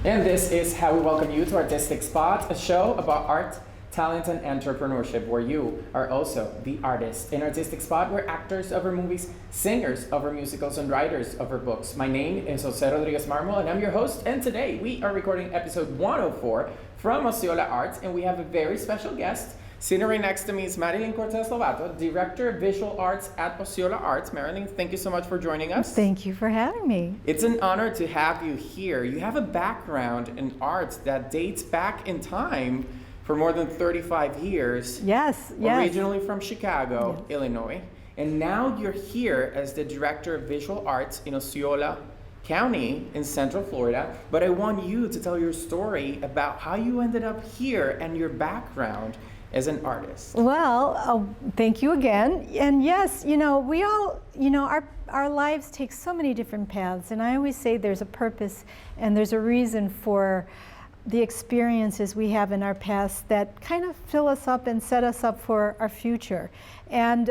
And this is how we welcome you to Artistic Spot, a show about art, talent, and entrepreneurship, where you are also the artist. In Artistic Spot, we're actors of our movies, singers of our musicals, and writers of our books. My name is Jose Rodriguez Marmol, and I'm your host. And today we are recording episode 104 from Osceola Arts, and we have a very special guest. Sitting right next to me is Marilyn Cortes-Lovato, Director of Visual Arts at Osceola Arts. Marilyn, thank you so much for joining us. Thank you for having me. It's an honor to have you here. You have a background in arts that dates back in time for more than 35 years. Yes. Originally from Chicago, Illinois. And now you're here as the Director of Visual Arts in Osceola County in Central Florida. But I want you to tell your story about how you ended up here and your background as an artist. Well, thank you again. And yes, we all, our lives take so many different paths. And I always say there's a purpose and there's a reason for the experiences we have in our past that kind of fill us up and set us up for our future. And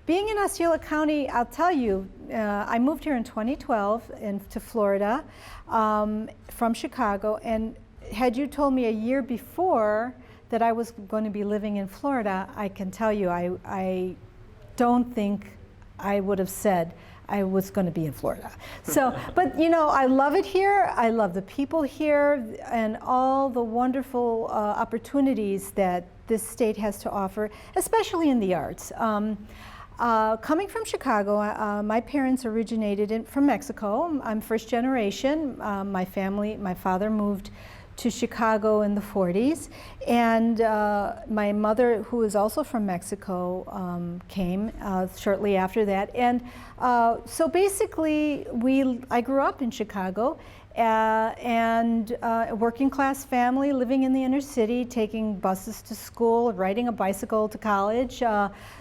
being in Osceola County, I'll tell you, I moved here in 2012 to Florida from Chicago. And had you told me a year before that I was going to be living in Florida, I can tell you, I don't think I would have said I was going to be in Florida. So, but I love it here. I love the people here and all the wonderful opportunities that this state has to offer, especially in the arts. Coming from Chicago, my parents originated from Mexico. I'm first generation. My father moved to Chicago in the 40s, and my mother, who is also from Mexico, came shortly after that. And so basically, I grew up in Chicago, and a working class family living in the inner city, taking buses to school, riding a bicycle to college,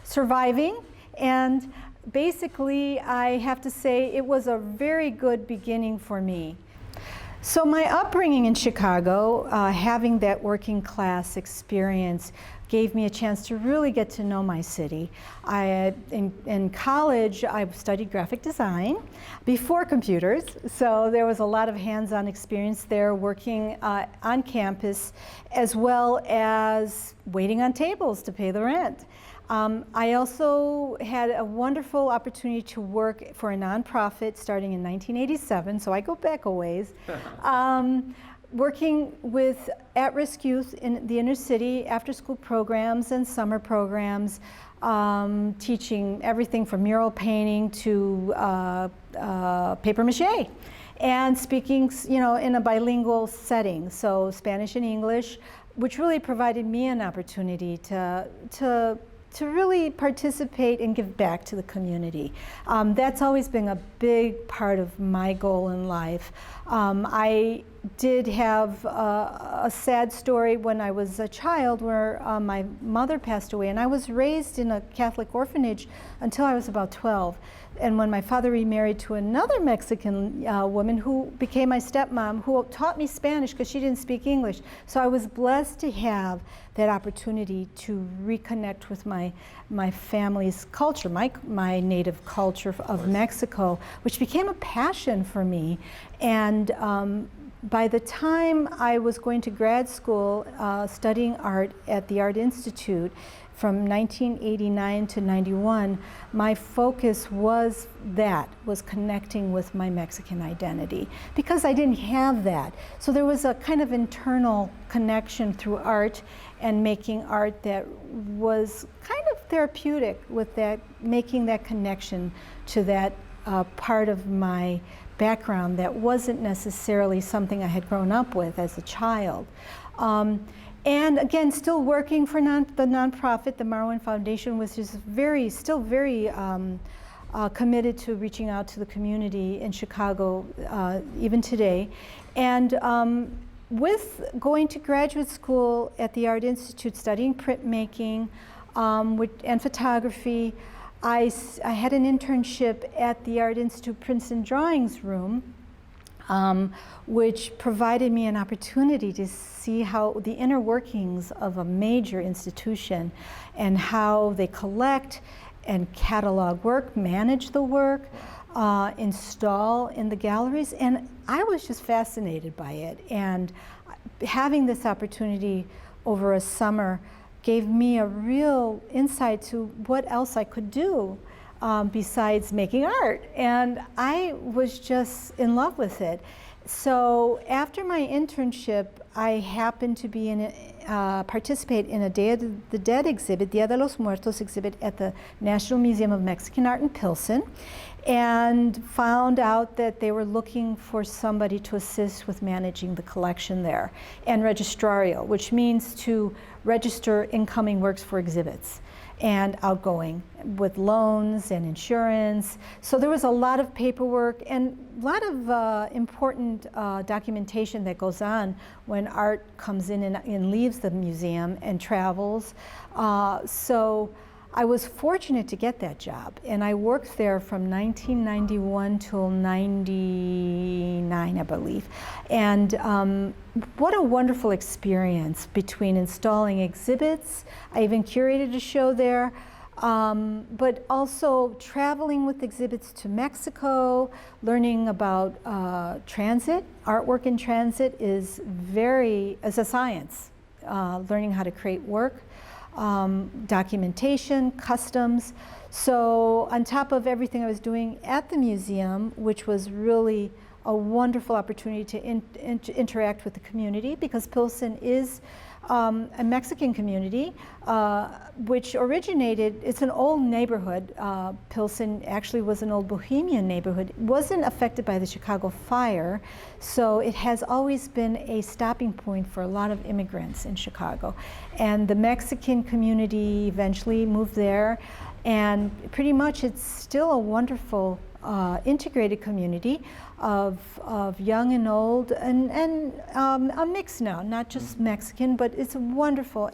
surviving. And basically, I have to say, it was a very good beginning for me. So my upbringing in Chicago, having that working class experience, gave me a chance to really get to know my city. In college, I studied graphic design before computers, so there was a lot of hands-on experience there, working on campus, as well as waiting on tables to pay the rent. I also had a wonderful opportunity to work for a nonprofit starting in 1987, so I go back a ways, working with at-risk youth in the inner city, after-school programs and summer programs, teaching everything from mural painting to paper mache, and speaking, in a bilingual setting, so Spanish and English, which really provided me an opportunity to really participate and give back to the community. That's always been a big part of my goal in life. I did have a sad story when I was a child where my mother passed away, and I was raised in a Catholic orphanage until I was about 12. And when my father remarried to another Mexican woman who became my stepmom, who taught me Spanish because she didn't speak English. So I was blessed to have that opportunity to reconnect with my family's culture, my native culture of Mexico, which became a passion for me. And by the time I was going to grad school, studying art at the Art Institute, from 1989 to 91, my focus was connecting with my Mexican identity, because I didn't have that. So there was a kind of internal connection through art and making art that was kind of therapeutic with that, making that connection to that part of my background that wasn't necessarily something I had grown up with as a child. And again, still working for the nonprofit, the Marilyn Foundation, which is still very committed to reaching out to the community in Chicago, even today. And with going to graduate school at the Art Institute, studying printmaking and photography, I had an internship at the Art Institute Princeton Drawings Room, which provided me an opportunity to see how the inner workings of a major institution and how they collect and catalog work, manage the work, install in the galleries, and I was just fascinated by it. And having this opportunity over a summer gave me a real insight to what else I could do besides making art. And I was just in love with it. So after my internship, I happened to be participate in a Day of the Dead exhibit, Dia de los Muertos exhibit at the National Museum of Mexican Art in Pilsen, and found out that they were looking for somebody to assist with managing the collection there, and registrario, which means to register incoming works for exhibits and outgoing with loans and insurance. So there was a lot of paperwork and a lot of important documentation that goes on when art comes in and leaves the museum and travels. So I was fortunate to get that job, and I worked there from 1991 till 99, I believe. And what a wonderful experience between installing exhibits. I even curated a show there, but also traveling with exhibits to Mexico, learning about transit. Artwork in transit is a science, learning how to create work. Documentation, customs. So on top of everything I was doing at the museum, which was really a wonderful opportunity to interact with the community, because Pilsen is a Mexican community, which originated, it's an old neighborhood. Pilsen actually was an old bohemian neighborhood. It wasn't affected by the Chicago fire, so it has always been a stopping point for a lot of immigrants in Chicago. And the Mexican community eventually moved there, and pretty much it's still a wonderful integrated community of young and old, and a mix now, not just Mexican, but it's a wonderful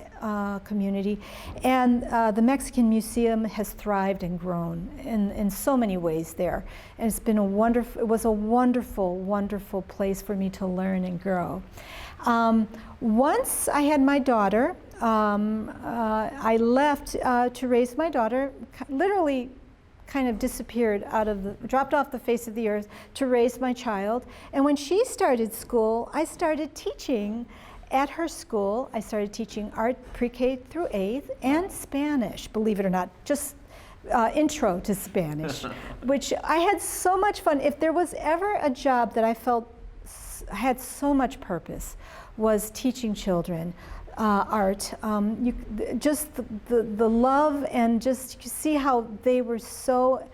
community. And the Mexican Museum has thrived and grown in so many ways there. And it's been it was a wonderful, wonderful place for me to learn and grow. Once I had my daughter, I left to raise my daughter, literally kind of disappeared dropped off the face of the earth to raise my child. And when she started school, I started teaching at her school. I started teaching art pre-K through 8th and Spanish, believe it or not, just intro to Spanish, which I had so much fun. If there was ever a job that I felt had so much purpose, was teaching children art. Just the love, and just see how they were so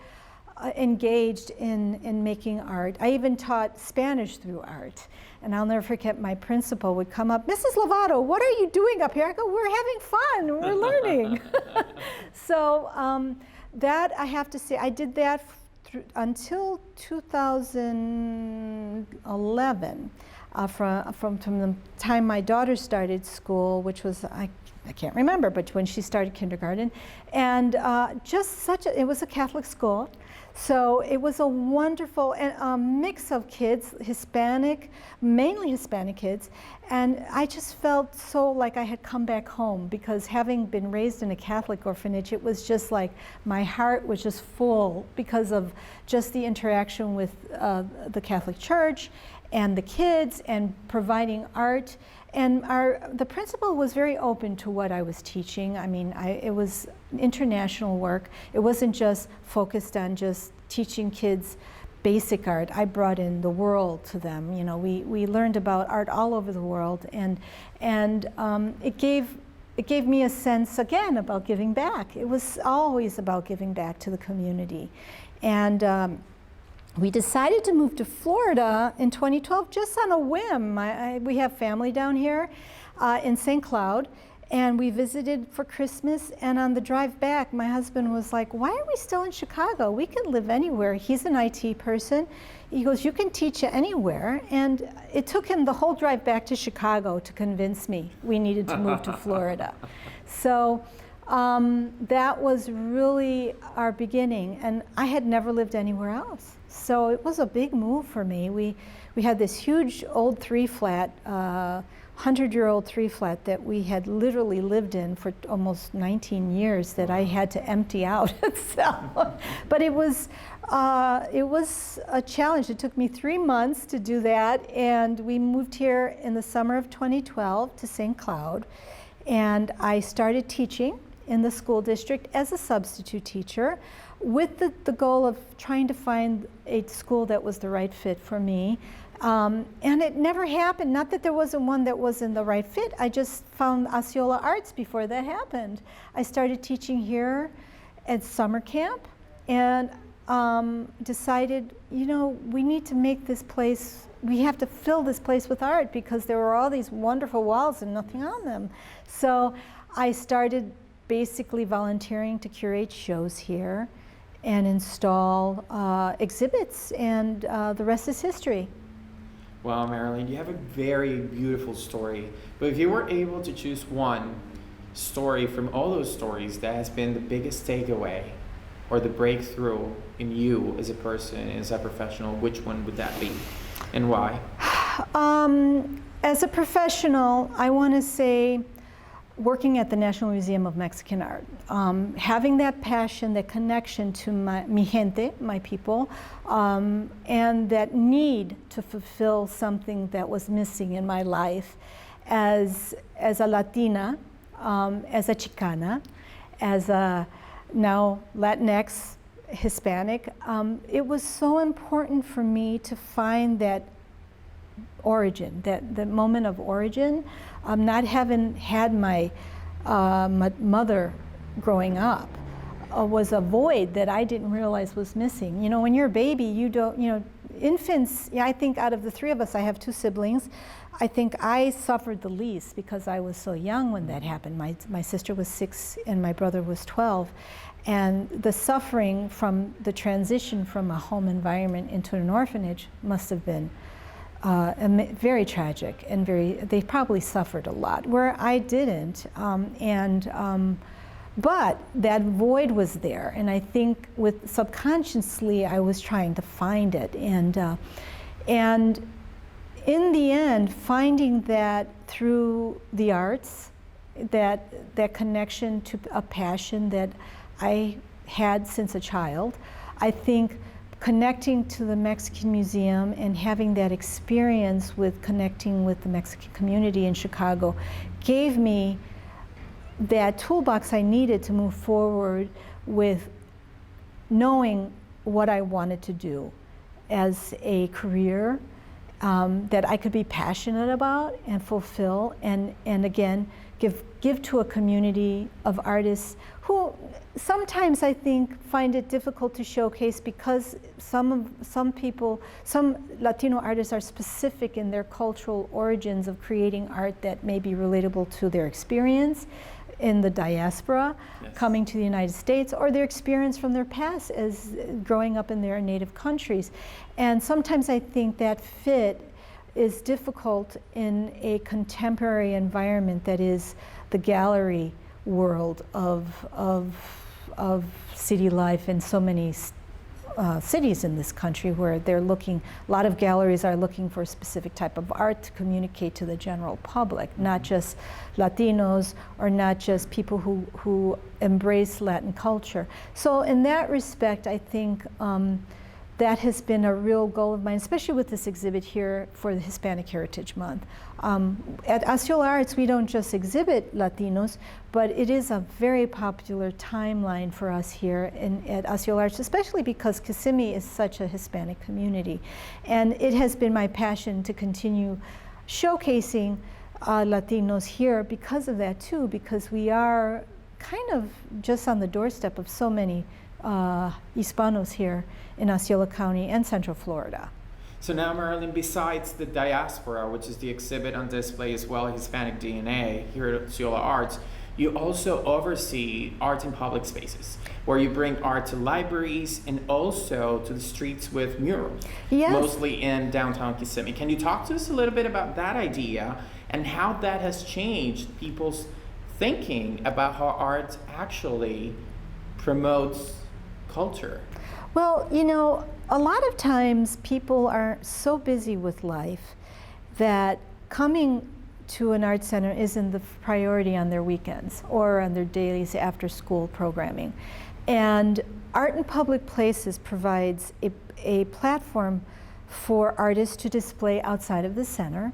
engaged in making art. I even taught Spanish through art. And I'll never forget, my principal would come up, Mrs. Lovato, what are you doing up here? I go, we're having fun, we're learning. So that, I have to say, I did that until 2011. From the time my daughter started school, which was, I can't remember, but when she started kindergarten. And it was a Catholic school. So it was a wonderful mix of kids, mainly Hispanic kids. And I just felt so like I had come back home, because having been raised in a Catholic orphanage, it was just like my heart was just full because of just the interaction with the Catholic Church and the kids, and providing art. And the principal was very open to what I was teaching. I mean, it was international work. It wasn't just focused on just teaching kids basic art. I brought in the world to them. You know, we learned about art all over the world, and it gave me a sense, again, about giving back. It was always about giving back to the community. And we decided to move to Florida in 2012 just on a whim. We have family down here in St. Cloud, and we visited for Christmas, and on the drive back, my husband was like, why are we still in Chicago? We can live anywhere. He's an IT person. He goes, you can teach anywhere. And it took him the whole drive back to Chicago to convince me we needed to move to Florida. So that was really our beginning, and I had never lived anywhere else. So it was a big move for me. We had this huge old 3-flat 100-year-old three-flat that we had literally lived in for almost 19 years that I had to empty out. But it was a challenge. It took me 3 months to do that, and we moved here in the summer of 2012 to St. Cloud, and I started teaching in the school district as a substitute teacher with the goal of trying to find a school that was the right fit for me. And it never happened. Not that there wasn't one that wasn't the right fit. I just found Osceola Arts before that happened. I started teaching here at summer camp and decided, you know, we need to make this place, we have to fill this place with art because there were all these wonderful walls and nothing on them. So I started basically volunteering to curate shows here and install exhibits, and the rest is history. Well, Marilyn, you have a very beautiful story. But if you were able to choose one story from all those stories that has been the biggest takeaway or the breakthrough in you as a person, as a professional, which one would that be and why? As a professional, I want to say working at the National Museum of Mexican Art, having that passion, that connection to mi gente, my people, and that need to fulfill something that was missing in my life as a Latina, as a Chicana, as a now Latinx, Hispanic. It was so important for me to find that origin, that moment of origin. Not having had my mother growing up was a void that I didn't realize was missing. You know, when you're a baby, you don't, you know, infants, yeah, I think out of the three of us, I have two siblings. I think I suffered the least because I was so young when that happened. My sister was 6 and my brother was 12. And the suffering from the transition from a home environment into an orphanage must have been very tragic and they probably suffered a lot, where I didn't. But that void was there, and I think subconsciously I was trying to find it. And in the end, finding that through the arts, that connection to a passion that I had since a child, I think connecting to the Mexican Museum and having that experience with connecting with the Mexican community in Chicago gave me that toolbox I needed to move forward with knowing what I wanted to do as a career that I could be passionate about and fulfill, and again give to a community of artists who sometimes I think find it difficult to showcase because some Latino artists are specific in their cultural origins of creating art that may be relatable to their experience in the diaspora, yes, coming to the United States, or their experience from their past as growing up in their native countries. And sometimes I think that fit is difficult in a contemporary environment that is the gallery world of city life in so many cities in this country, where they're looking, a lot of galleries are looking for a specific type of art to communicate to the general public, not just Latinos or not just people who embrace Latin culture. So in that respect, I think that has been a real goal of mine, especially with this exhibit here for the Hispanic Heritage Month. At Osceola Arts, we don't just exhibit Latinos, but it is a very popular timeline for us here at Osceola Arts, especially because Kissimmee is such a Hispanic community. And it has been my passion to continue showcasing Latinos here because of that too, because we are kind of just on the doorstep of so many Hispanos here in Osceola County and Central Florida. So now, Marilyn, besides the diaspora, which is the exhibit on display as well, Hispanic DNA here at Osceola Arts, you also oversee art in public spaces, where you bring art to libraries and also to the streets with murals, yes, mostly in downtown Kissimmee. Can you talk to us a little bit about that idea and how that has changed people's thinking about how art actually promotes culture? Well, you know, a lot of times people are so busy with life that coming to an art center isn't the priority on their weekends or on their dailies after school programming. And Art in Public Places provides a platform for artists to display outside of the center.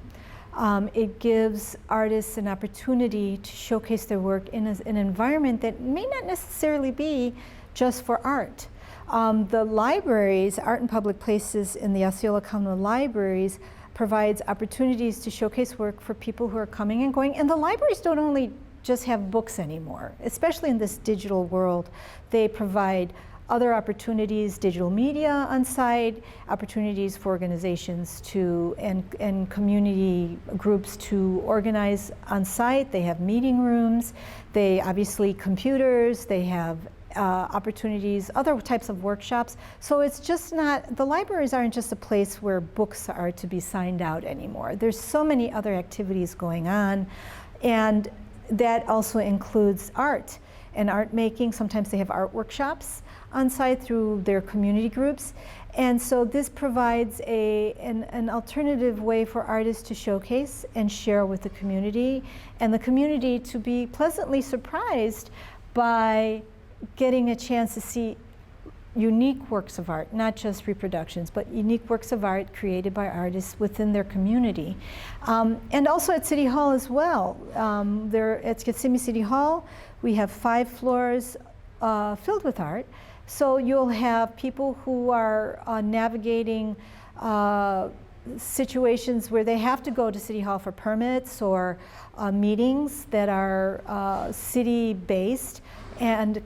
It gives artists an opportunity to showcase their work in an environment that may not necessarily be just for art. The libraries, Art in Public Places in the Osceola County Libraries, provides opportunities to showcase work for people who are coming and going. And the libraries don't only just have books anymore, especially in this digital world. They provide other opportunities, digital media on site, opportunities for organizations to, and community groups to organize on site. They have meeting rooms, they obviously computers, they have opportunities, other types of workshops. So it's just not, the libraries aren't just a place where books are to be signed out anymore. There's so many other activities going on, and that also includes art and art making. Sometimes they have art workshops on site through their community groups. And so this provides an alternative way for artists to showcase and share with the community, and the community to be pleasantly surprised by getting a chance to see unique works of art, not just reproductions, but unique works of art created by artists within their community. And also at City Hall as well. At Kissimmee City Hall, we have 5 floors filled with art. So you'll have people who are navigating situations where they have to go to City Hall for permits or meetings that are city-based and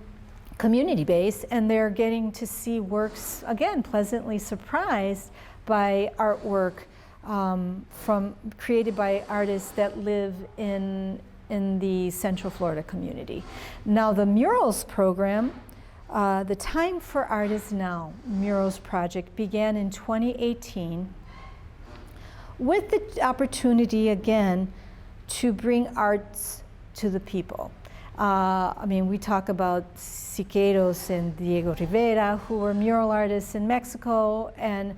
community-based, and they're getting to see works, again, pleasantly surprised by artwork created by artists that live in the Central Florida community. Now the Murals program, the Time for Art is Now Murals project began in 2018 with the opportunity, again, to bring arts to the people. I mean, we talk about Siqueiros and Diego Rivera, who were mural artists in Mexico and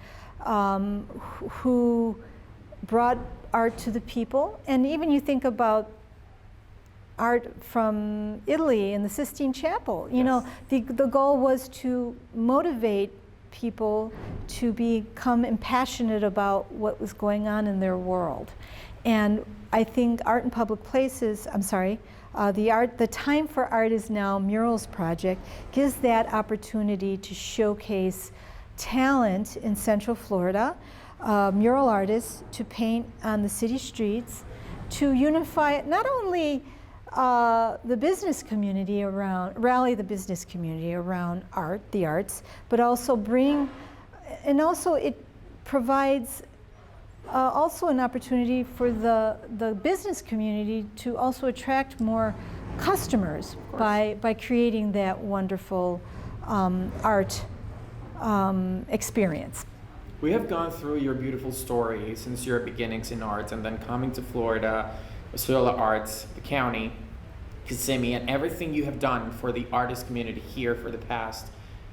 who brought art to the people. And even you think about art from Italy in the Sistine Chapel. You know, the goal was to motivate people to become impassionate about what was going on in their world. And I think Art in Public Places, the Time for Art is Now Murals project gives that opportunity to showcase talent in Central Florida, mural artists to paint on the city streets, to unify not only the business community rally the business community around art, the arts, but also and also it provides also an opportunity for the business community to also attract more customers by creating that wonderful art experience. We have gone through your beautiful story since your beginnings in art and then coming to Florida, Osceola Arts, the county, Kissimmee, and everything you have done for the artist community here for the past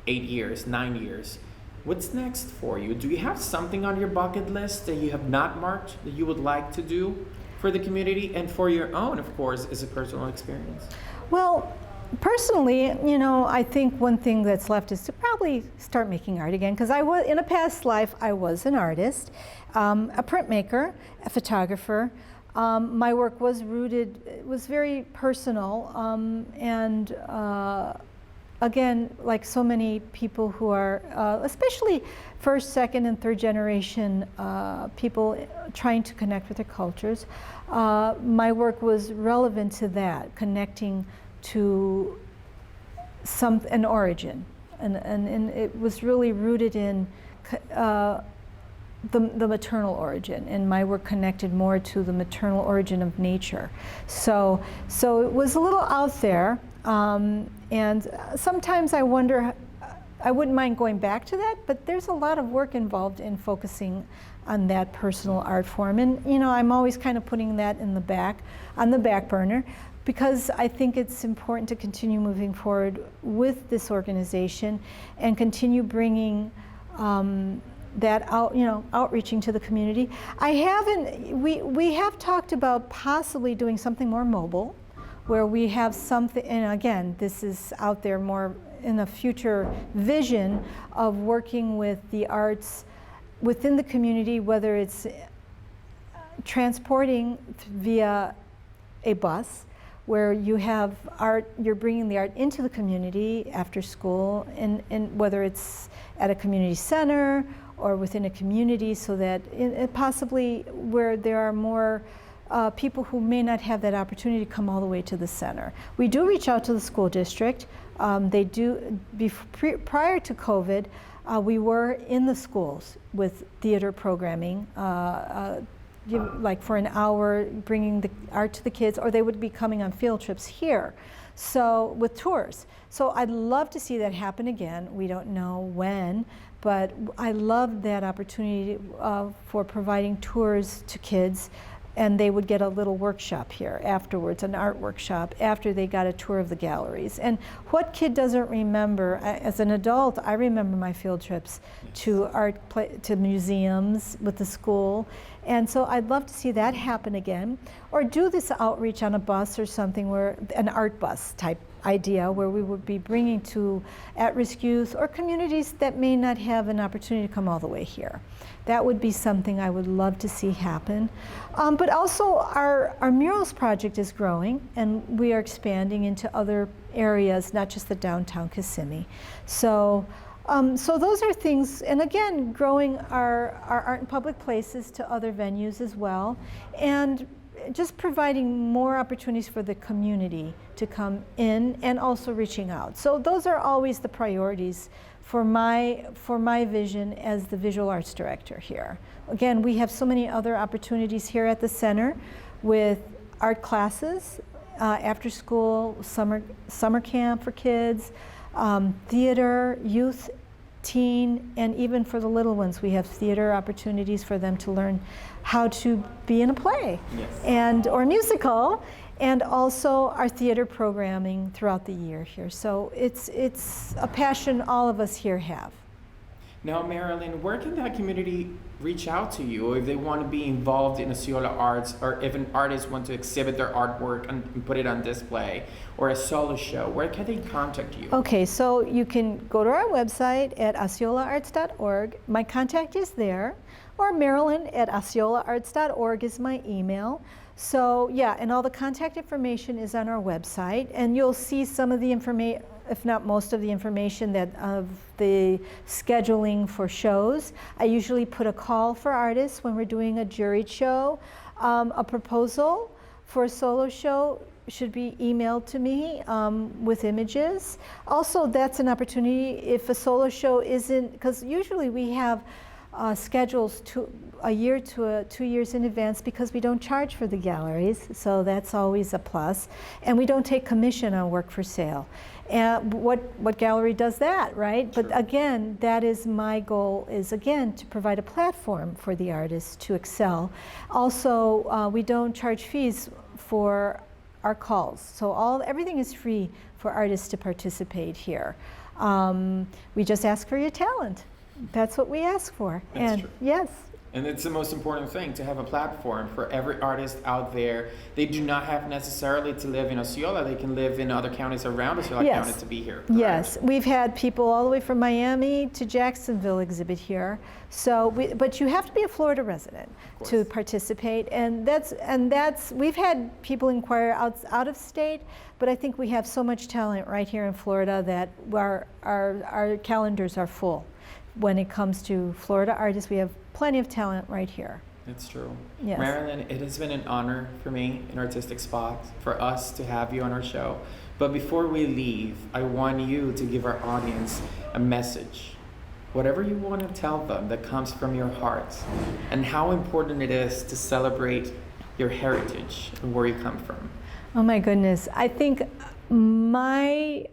8 years, 9 years. What's next for you? Do you have something on your bucket list that you have not marked that you would like to do for the community and for your own, of course, as a personal experience? Well, personally, you know, I think one thing that's left is to probably start making art again, because in a past life, I was an artist, a printmaker, a photographer. My work was rooted, it was very personal, and again, like so many people who are, especially first, second, and third generation people trying to connect with their cultures, my work was relevant to that, connecting to an origin. And it was really rooted in the maternal origin, and my work connected more to the maternal origin of nature. So it was a little out there. And sometimes I wonder, I wouldn't mind going back to that, but there's a lot of work involved in focusing on that personal art form. And you know, I'm always kind of putting that on the back burner, because I think it's important to continue moving forward with this organization and continue bringing that outreaching to the community. I haven't, we have talked about possibly doing something more mobile, where we have something, and again, this is out there more in the future vision of working with the arts within the community, whether it's transporting via a bus, where you have art, you're bringing the art into the community after school, and whether it's at a community center or within a community, so that possibly where there are more people who may not have that opportunity to come all the way to the center. We do reach out to the school district. They do, prior to COVID, we were in the schools with theater programming, like for an hour, bringing the art to the kids, or they would be coming on field trips here, so with tours. So I'd love to see that happen again. We don't know when, but I love that opportunity for providing tours to kids, and they would get a little workshop here afterwards, an art workshop, after they got a tour of the galleries. And what kid doesn't remember? As an adult, I remember my field trips to to museums with the school. And so I'd love to see that happen again. Or do this outreach on a bus or something, where an art bus type idea, where we would be bringing to at-risk youth or communities that may not have an opportunity to come all the way here. That would be something I would love to see happen. But also our murals project is growing, and we are expanding into other areas, not just the downtown Kissimmee. So those are things, and again, growing our art in public places to other venues as well, and just providing more opportunities for the community to come in, and also reaching out. So those are always the priorities for my vision as the visual arts director here. Again, we have so many other opportunities here at the center with art classes, after school, summer camp for kids, theater, youth, teen, and even for the little ones, we have theater opportunities for them to learn how to be in a play, yes, or musical, and also our theater programming throughout the year here. So it's a passion all of us here have. Now, Marilyn, where can that community reach out to you if they want to be involved in Osceola Arts, or if an artist wants to exhibit their artwork and put it on display, or a solo show? Where can they contact you? Okay, so you can go to our website at osceolaarts.org. My contact is there, or Marilyn@osceolaarts.org is my email. So yeah, and all the contact information is on our website, and you'll see some of the information, if not most of the information, that of the scheduling for shows. I usually put a call for artists when we're doing a juried show. A proposal for a solo show should be emailed to me with images. Also, that's an opportunity if a solo show isn't, because usually we have schedules a year to 2 years in advance, because we don't charge for the galleries, so that's always a plus. And we don't take commission on work for sale. And what gallery does that, right? Sure. But again, that is my goal, is again to provide a platform for the artists to excel. Also, we don't charge fees for our calls, so everything is free for artists to participate here. We just ask for your talent. That's what we ask for. That's true. Yes. And it's the most important thing, to have a platform for every artist out there. They do not have necessarily to live in Osceola. They can live in other counties around Osceola County to be here. Correct? Yes, we've had people all the way from Miami to Jacksonville exhibit here. So, but you have to be a Florida resident to participate, and we've had people inquire out of state, but I think we have so much talent right here in Florida that our calendars are full. When it comes to Florida artists, we have plenty of talent right here. That's true. Yes. Marilyn, it has been an honor for me in Artistic Spot for us to have you on our show. But before we leave, I want you to give our audience a message. Whatever you want to tell them that comes from your heart, and how important it is to celebrate your heritage and where you come from. Oh my goodness. I think my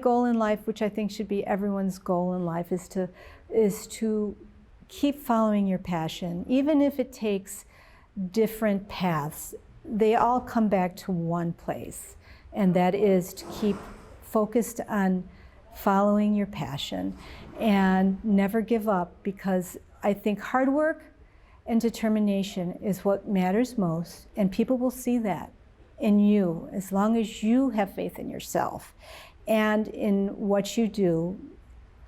goal in life, which I think should be everyone's goal in life, is to keep following your passion, even if it takes different paths. They all come back to one place, and that is to keep focused on following your passion, and never give up, because I think hard work and determination is what matters most, and people will see that in you as long as you have faith in yourself and in what you do.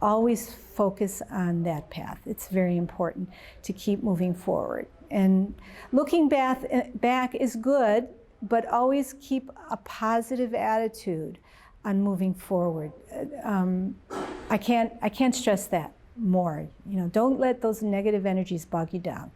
Always focus on that path. It's very important to keep moving forward. And looking back is good, but always keep a positive attitude on moving forward. I can't stress that more. Don't let those negative energies bog you down.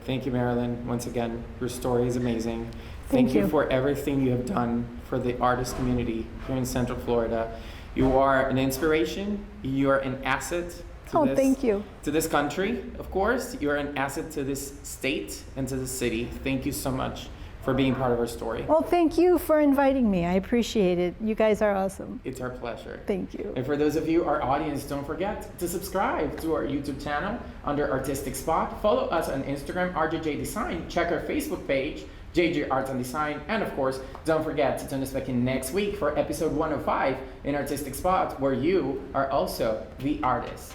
Thank you, Marilyn. Once again, your story is amazing. Thank you for everything you have done for the artist community here in Central Florida. You are an inspiration. You are an asset to thank you. To this country, of course. You're an asset to this state and to the city. Thank you so much for being part of our story. Well, thank you for inviting me. I appreciate it. You guys are awesome. It's our pleasure. Thank you. And for those of you, our audience, don't forget to subscribe to our YouTube channel under Artistic Spot. Follow us on Instagram, RJJ Design. Check our Facebook page, JJ Arts and Design. And of course, don't forget to tune us back in next week for episode 105 in Artistic Spot, where you are also the artist.